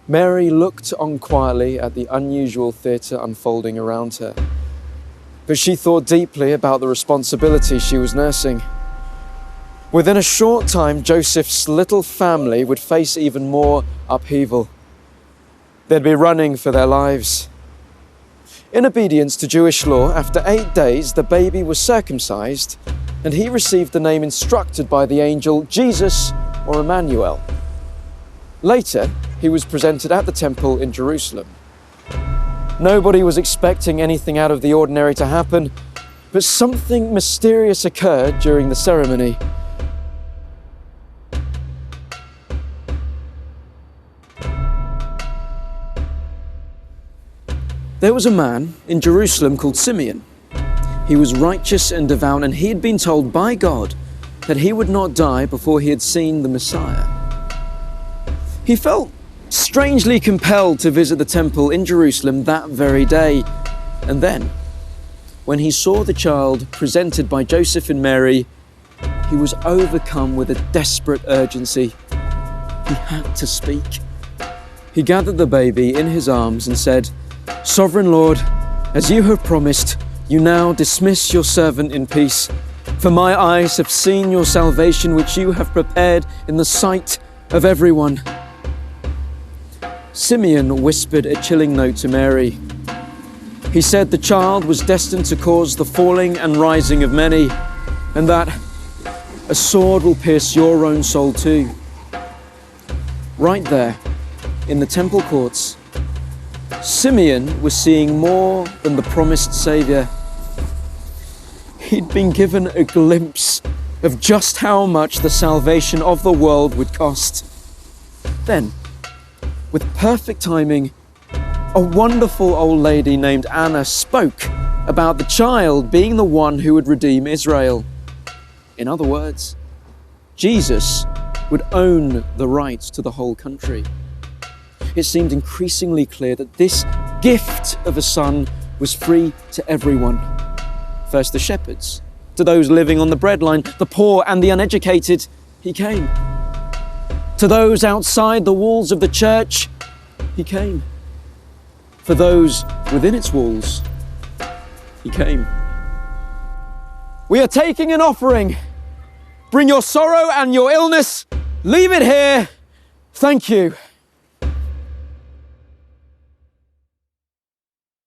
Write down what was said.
Mary looked on quietly at the unusual theatre unfolding around her, but she thought deeply about the responsibility she was nursing. Within a short time, Joseph's little family would face even more upheaval. They'd be running for their lives. In obedience to Jewish law, after 8 days, the baby was circumcised, and he received the name instructed by the angel, Jesus or Emmanuel. Later, he was presented at the temple in Jerusalem. Nobody was expecting anything out of the ordinary to happen, but something mysterious occurred during the ceremony. There was a man in Jerusalem called Simeon. He was righteous and devout, and he had been told by God that he would not die before he had seen the Messiah. He felt strangely compelled to visit the temple in Jerusalem that very day. And then, when he saw the child presented by Joseph and Mary, he was overcome with a desperate urgency. He had to speak. He gathered the baby in his arms and said, "Sovereign Lord, as you have promised, you now dismiss your servant in peace. For my eyes have seen your salvation, which you have prepared in the sight of everyone." Simeon whispered a chilling note to Mary. He said the child was destined to cause the falling and rising of many, and that a sword will pierce your own soul too. Right there, in the temple courts, Simeon was seeing more than the promised Savior. He'd been given a glimpse of just how much the salvation of the world would cost. Then, with perfect timing, a wonderful old lady named Anna spoke about the child being the one who would redeem Israel. In other words, Jesus would own the rights to the whole country. It seemed increasingly clear that this gift of a son was free to everyone. First the shepherds, to those living on the breadline, the poor and the uneducated, he came. To those outside the walls of the church, he came. For those within its walls, he came. We are taking an offering. Bring your sorrow and your illness. Leave it here. Thank you.